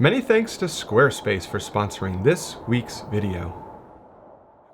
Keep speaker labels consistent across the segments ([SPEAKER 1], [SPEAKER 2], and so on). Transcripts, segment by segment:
[SPEAKER 1] Many thanks to Squarespace for sponsoring this week's video.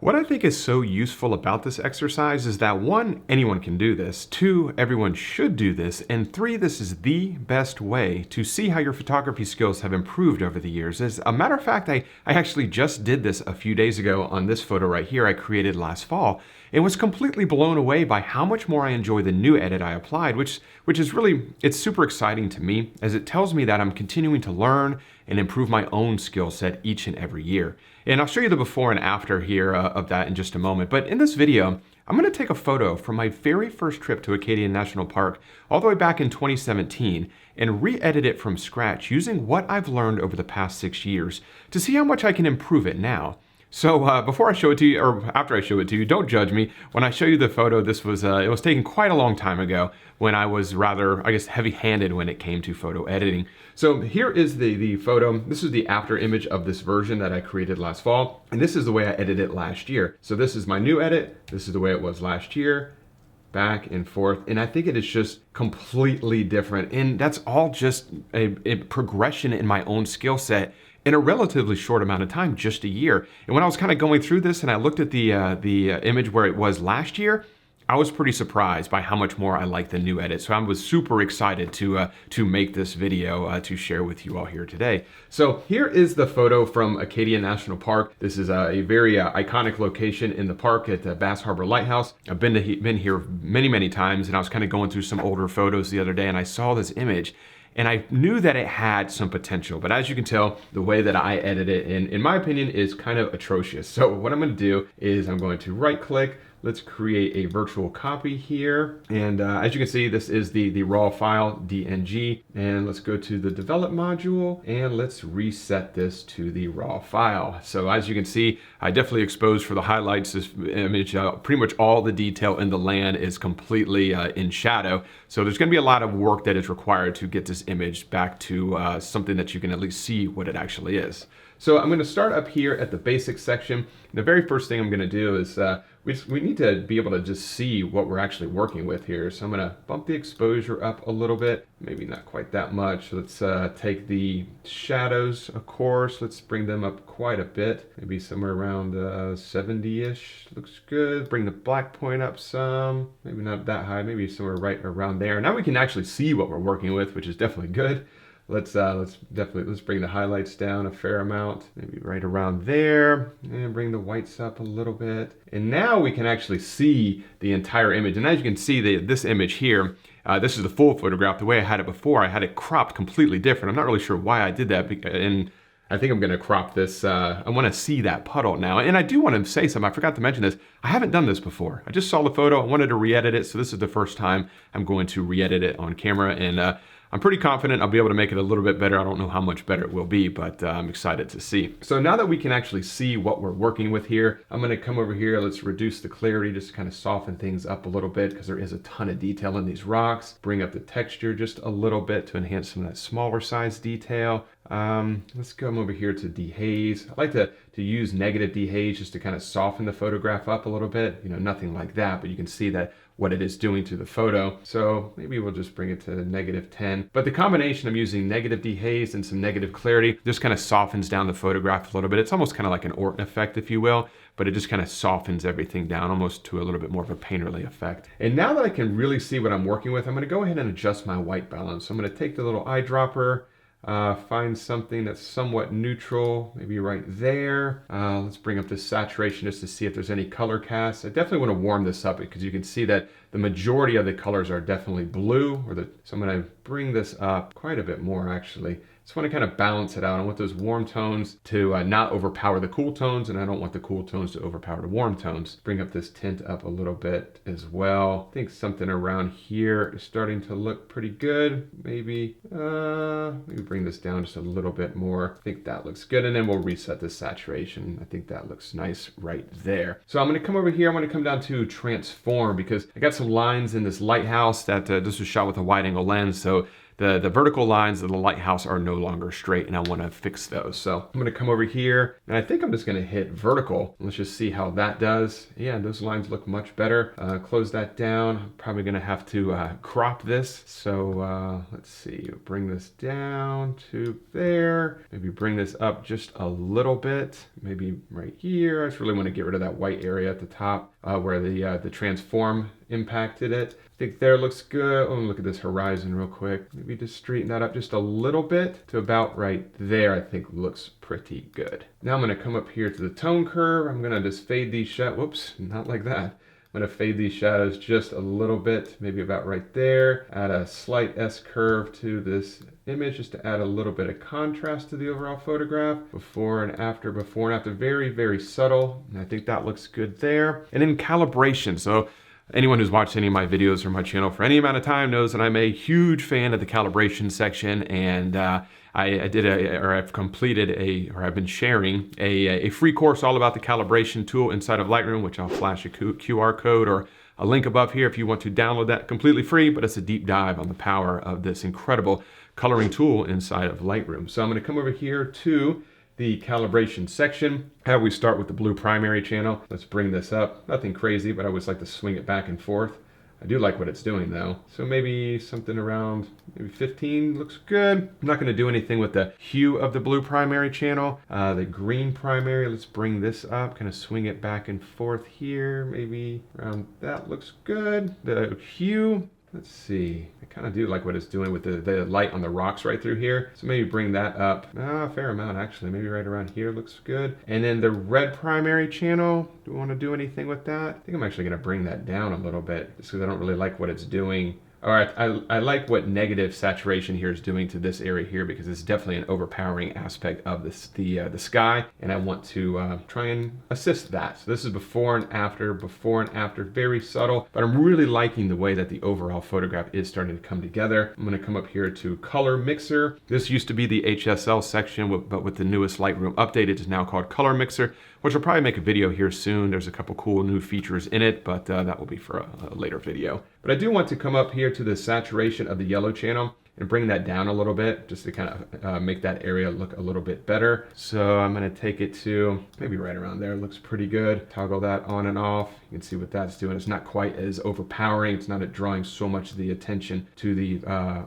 [SPEAKER 1] What I think is so useful about this exercise is that one, anyone can do this, two, everyone should do this, and three, this is the best way to see how your photography skills have improved over the years. As a matter of fact, I actually just did this a few days ago on this photo right here I created last fall, and was completely blown away by how much more I enjoy the new edit I applied, which is really, it's super exciting to me as it tells me that I'm continuing to learn and improve my own skill set each and every year. And I'll show you the before and after here of that in just a moment. But in this video, I'm going to take a photo from my very first trip to Acadia National Park all the way back in 2017 and re-edit it from scratch using what I've learned over the past 6 years to see how much I can improve it now. So before I show it to you, or after I show it to you, don't judge me. When I show you the photo, this was it was taken quite a long time ago when I was rather, I guess, heavy-handed when it came to photo editing. So here is the photo. This is the after image of this version that I created last fall. And this is the way I edited it last year. So this is my new edit. This is the way it was last year. Back and forth, and I think it is just completely different, and that's all just a progression in my own skill set in a relatively short amount of time, just a year. And when I was kind of going through this and I looked at the image where it was last year, I was pretty surprised by how much more I like the new edit. So I was super excited to make this video to share with you all here today. So here is the photo from Acadia National Park. This is a very iconic location in the park at Bass Harbor Lighthouse. I've been here many times, and I was kind of going through some older photos the other day, and I saw this image. And I knew that it had some potential, but as you can tell, the way that I edit it, in my opinion, is kind of atrocious. So what I'm gonna do is I'm going to right click, let's create a virtual copy here. And as you can see, this is the raw file, DNG. And let's go to the develop module and let's reset this to the raw file. So as you can see, I definitely exposed for the highlights this image. Pretty much all the detail in the land is completely in shadow. So there's gonna be a lot of work that is required to get this image back to something that you can at least see what it actually is. So I'm gonna start up here at the basics section. The very first thing I'm gonna do is we need to be able to just see what we're actually working with here. So I'm gonna bump the exposure up a little bit, maybe not quite that much. Let's take the shadows, of course, let's bring them up quite a bit, maybe somewhere around 70-ish, looks good. Bring the black point up some, maybe not that high, maybe somewhere right around there. Now we can actually see what we're working with, which is definitely good. Let's bring the highlights down a fair amount, maybe right around there, and bring the whites up a little bit. And now we can actually see the entire image. And as you can see, this image here, this is the full photograph. The way I had it before, I had it cropped completely different. I'm not really sure why I did that, and I think I'm gonna crop this. I wanna see that puddle now. And I do wanna say something, I forgot to mention this. I haven't done this before. I just saw the photo, I wanted to re-edit it, so this is the first time I'm going to re-edit it on camera, and I'm pretty confident I'll be able to make it a little bit better. I don't know how much better it will be, but I'm excited to see. So now that we can actually see what we're working with here, I'm gonna come over here, let's reduce the clarity, just to kind of soften things up a little bit because there is a ton of detail in these rocks. Bring up the texture just a little bit to enhance some of that smaller size detail. Let's come over here to dehaze. I like to use negative dehaze just to kind of soften the photograph up a little bit. You know, nothing like that, but you can see that what it is doing to the photo. So maybe we'll just bring it to -10. But the combination of using negative dehaze and some negative clarity just kind of softens down the photograph a little bit. It's almost kind of like an Orton effect, if you will, but it just kind of softens everything down almost to a little bit more of a painterly effect. And now that I can really see what I'm working with, I'm gonna go ahead and adjust my white balance. So I'm gonna take the little eyedropper, find something that's somewhat neutral, maybe right there. Let's bring up the saturation just to see if there's any color cast. I definitely want to warm this up because you can see that the majority of the colors are definitely blue, so I'm going to bring this up quite a bit more actually. Just want to kind of balance it out. I want those warm tones to not overpower the cool tones, and I don't want the cool tones to overpower the warm tones. Bring up this tint up a little bit as well. I think something around here is starting to look pretty good. Maybe bring this down just a little bit more. I think that looks good, and then we'll reset the saturation. I think that looks nice right there. So I'm going to come over here. I'm going to come down to transform because I got some lines in this lighthouse that this was shot with a wide angle lens, so the vertical lines of the lighthouse are no longer straight, and I want to fix those. So I'm going to come over here, and I think I'm just going to hit vertical. Let's just see how that does. Yeah, those lines look much better. Close that down. I'm probably going to have to crop this. So let's see, bring this down to there. Maybe bring this up just a little bit. Maybe right here. I just really want to get rid of that white area at the top where the transform impacted it. I think there looks good. Oh, look at this horizon real quick. Maybe just straighten that up just a little bit to about right there. I think looks pretty good. Now I'm going to come up here to the tone curve. I'm going to just fade these shadows. Whoops, not like that. I'm going to fade these shadows just a little bit, maybe about right there. Add a slight S curve to this image just to add a little bit of contrast to the overall photograph. Before and after, very, very subtle. And I think that looks good there. And then calibration. So anyone who's watched any of my videos from my channel for any amount of time knows that I'm a huge fan of the calibration section, and I've been sharing a free course all about the calibration tool inside of Lightroom, which I'll flash a QR code or a link above here if you want to download that completely free, but it's a deep dive on the power of this incredible coloring tool inside of Lightroom. So I'm going to come over here to the calibration section. How we start with the blue primary channel. Let's bring this up. Nothing crazy, but I always like to swing it back and forth. I do like what it's doing though. So maybe something around maybe 15 looks good. I'm not going to do anything with the hue of the blue primary channel. The green primary, let's bring this up, kind of swing it back and forth here. Maybe around that looks good. The hue, let's see. I kind of do like what it's doing with the light on the rocks right through here. So maybe bring that up. A fair amount actually. Maybe right around here looks good. And then the red primary channel, do we want to do anything with that? I think I'm actually going to bring that down a little bit just because I don't really like what it's doing. All right, I like what negative saturation here is doing to this area here because it's definitely an overpowering aspect of this, the sky, and I want to try and assist that. So this is before and after, very subtle, but I'm really liking the way that the overall photograph is starting to come together. I'm gonna come up here to color mixer. This used to be the HSL section, but with the newest Lightroom update, it is now called color mixer, which will probably make a video here soon. There's a couple cool new features in it, but that will be for a later video. But I do want to come up here to the saturation of the yellow channel and bring that down a little bit just to kind of make that area look a little bit better. So I'm going to take it to maybe right around there. It looks pretty good. Toggle that on and off. You can see what that's doing. It's not quite as overpowering. It's not drawing so much of the attention to the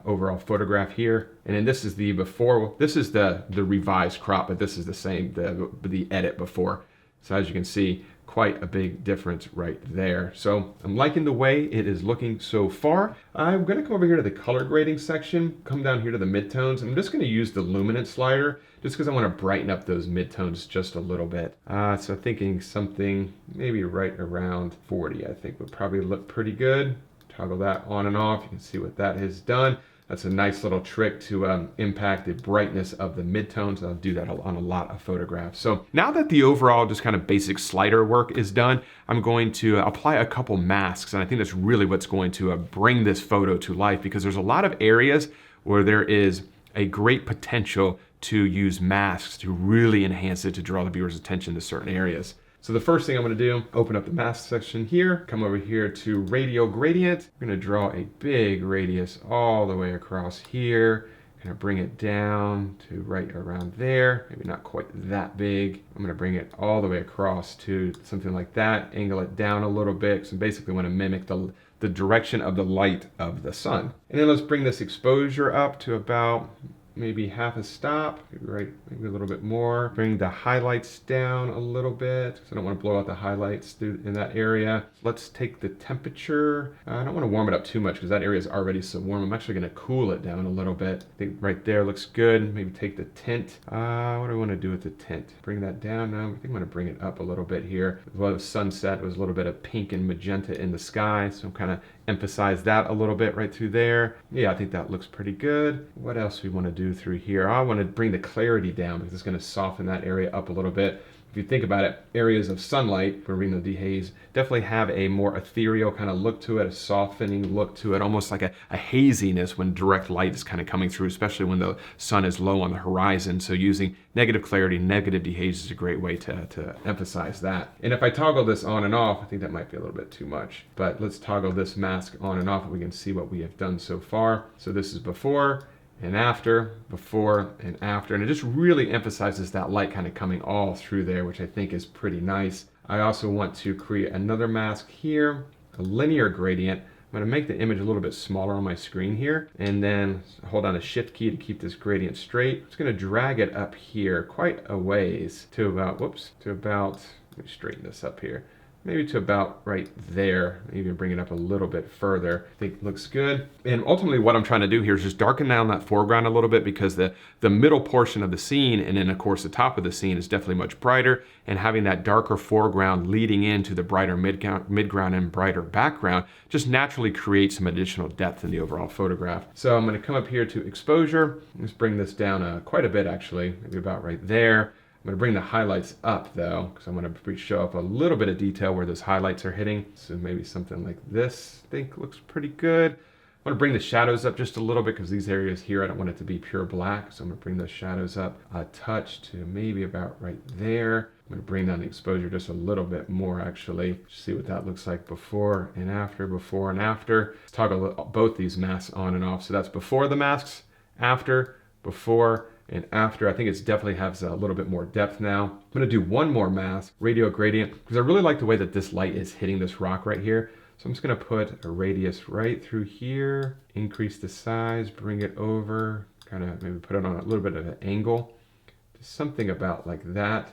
[SPEAKER 1] overall photograph here. And then this is the before. This is the revised crop, but this is the same, the edit before. So as you can see, quite a big difference right there. So I'm liking the way it is looking so far. I'm going to come over here to the color grading section, come down here to the midtones. I'm just going to use the luminance slider just because I want to brighten up those midtones just a little bit. So thinking something maybe right around 40, I think would probably look pretty good. Toggle that on and off. You can see what that has done. That's a nice little trick to impact the brightness of the midtones. I'll do that on a lot of photographs. So now that the overall just kind of basic slider work is done, I'm going to apply a couple masks. And I think that's really what's going to bring this photo to life, because there's a lot of areas where there is a great potential to use masks to really enhance it, to draw the viewer's attention to certain areas. So the first thing I'm going to do, open up the mask section here, come over here to radial gradient. I'm going to draw a big radius all the way across here. Kind of bring it down to right around there. Maybe not quite that big. I'm going to bring it all the way across to something like that. Angle it down a little bit. So basically I want to mimic the direction of the light of the sun. And then let's bring this exposure up to about maybe half a stop, maybe a little bit more. Bring the highlights down a little bit because I don't want to blow out the highlights in that area. Let's take the temperature. I don't want to warm it up too much because that area is already so warm. I'm actually going to cool it down a little bit. I think right there looks good. Maybe take the tint. What do I want to do with the tint? Bring that down now. I think I'm going to bring it up a little bit here. Well, the sunset was a little bit of pink and magenta in the sky, so I'm kind of emphasize that a little bit right through there. Yeah, I think that looks pretty good. What else we want to do through here? I want to bring the clarity down because it's going to soften that area up a little bit. if you think about it, areas of sunlight, we're reading the dehaze, definitely have a more ethereal kind of look to it, a softening look to it, almost like a haziness when direct light is kind of coming through, especially when the sun is low on the horizon. So using negative clarity, negative dehaze is a great way to emphasize that. And if I toggle this on and off, I think that might be a little bit too much, but let's toggle this mask on and off and we can see what we have done so far. So this is before and after, before and after, and it just really emphasizes that light kind of coming all through there, which I think is pretty nice. I also want to create another mask here, a linear gradient. I'm going to make the image a little bit smaller on my screen here, and then hold down the shift key to keep this gradient straight. I'm just going to drag it up here quite a ways to about, let me straighten this up here. Maybe to about right there, maybe bring it up a little bit further. I think it looks good. And ultimately what I'm trying to do here is just darken down that foreground a little bit, because the middle portion of the scene, and then of course the top of the scene, is definitely much brighter, and having that darker foreground leading into the brighter midground and brighter background just naturally creates some additional depth in the overall photograph. So I'm gonna come up here to exposure. Let's bring this down quite a bit actually, maybe about right there. I'm going to bring the highlights up though, because I'm going to show up a little bit of detail where those highlights are hitting. So maybe something like this, I think looks pretty good. I'm going to bring the shadows up just a little bit, because these areas here, I don't want it to be pure black. So I'm going to bring those shadows up a touch to maybe about right there. I'm going to bring down the exposure just a little bit more actually. See what that looks like before and after, before and after. Let's toggle both these masks on and off. So that's before the masks, after, before, and after. I think it's definitely has a little bit more depth now. I'm gonna do one more mask, radial gradient, because I really like the way that this light is hitting this rock right here. So I'm just gonna put a radius right through here, increase the size, bring it over, kind of maybe put it on a little bit of an angle. Just something about like that.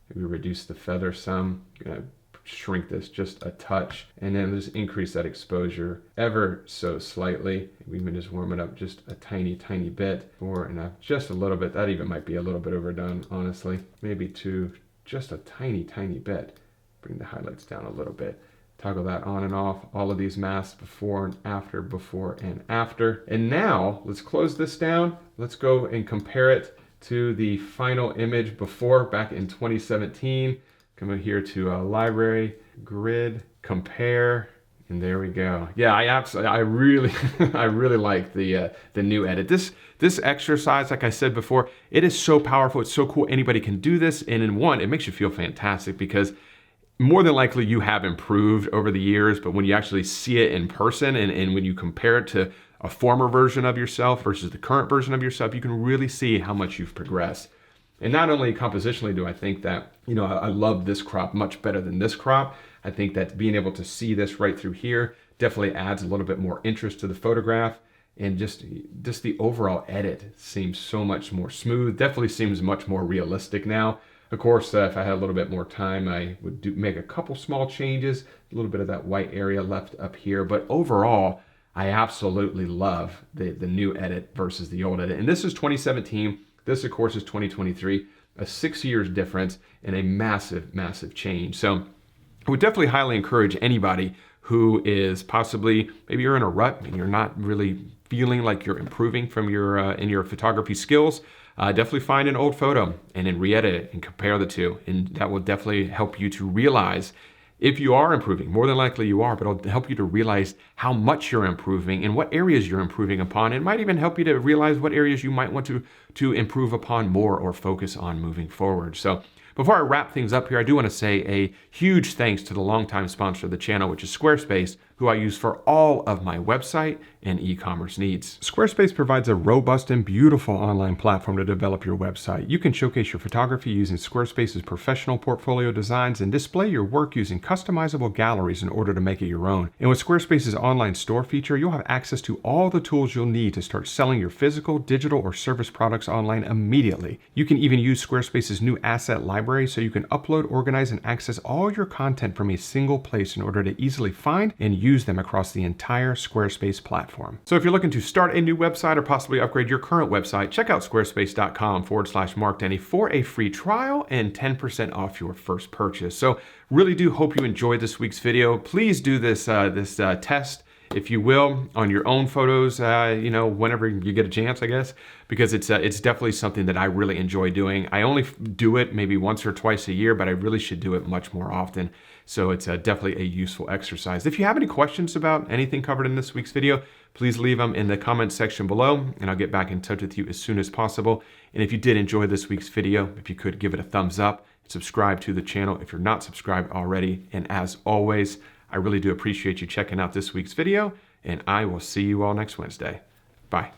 [SPEAKER 1] Maybe reduce the feather some. Gonna shrink this just a touch, and then just increase that exposure ever so slightly. We can just warm it up just a tiny bit, or enough, just a little bit. That even might be a little bit overdone, honestly. Maybe to just a tiny bit. Bring the highlights down a little bit. Toggle that on and off, all of these masks, before and after, before and after. And now let's close this down. Let's go and compare it to the final image before, back in 2017. Come over here to library, grid, compare, and there we go. Yeah, I really, I really like the new edit. This exercise, like I said before, it is so powerful. It's so cool. Anybody can do this, and in one, it makes you feel fantastic, because more than likely you have improved over the years, but when you actually see it in person, and when you compare it to a former version of yourself versus the current version of yourself, you can really see how much you've progressed. And not only compositionally do I think that, I love this crop much better than this crop. I think that being able to see this right through here definitely adds a little bit more interest to the photograph. And just the overall edit seems so much more smooth. Definitely seems much more realistic now. Of course, if I had a little bit more time, I would make a couple small changes, a little bit of that white area left up here. But overall, I absolutely love the new edit versus the old edit. And this is 2017. This, of course, is 2023, a 6 years difference and a massive change. So I would definitely highly encourage anybody who is possibly, maybe you're in a rut and you're not really feeling like you're improving from your in your photography skills, definitely find an old photo and then re-edit it and compare the two. And that will definitely help you to realize if you are improving. More than likely you are, but it'll help you to realize how much you're improving and what areas you're improving upon. It might even help you to realize what areas you might want to improve upon more or focus on moving forward. So before I wrap things up here, I do want to say a huge thanks to the longtime sponsor of the channel, which is Squarespace, who I use for all of my website and e-commerce needs. Squarespace provides a robust and beautiful online platform to develop your website. You can showcase your photography using Squarespace's professional portfolio designs and display your work using customizable galleries in order to make it your own. And with Squarespace's online store feature, you'll have access to all the tools you'll need to start selling your physical, digital, or service products online immediately. You can even use Squarespace's new asset library so you can upload, organize, and access all your content from a single place in order to easily find and use them across the entire Squarespace platform. So if you're looking to start a new website or possibly upgrade your current website, check out squarespace.com/Mark Denney for a free trial and 10% off your first purchase. So really do hope you enjoyed this week's video. Please do this test if you will, on your own photos, you know, whenever you get a chance, I guess, because it's definitely something that I really enjoy doing. I only do it maybe once or twice a year, but I really should do it much more often. So it's definitely a useful exercise. If you have any questions about anything covered in this week's video, please leave them in the comments section below, and I'll get back in touch with you as soon as possible. And if you did enjoy this week's video, if you could give it a thumbs up, subscribe to the channel if you're not subscribed already. And as always, I really do appreciate you checking out this week's video, and I will see you all next Wednesday. Bye.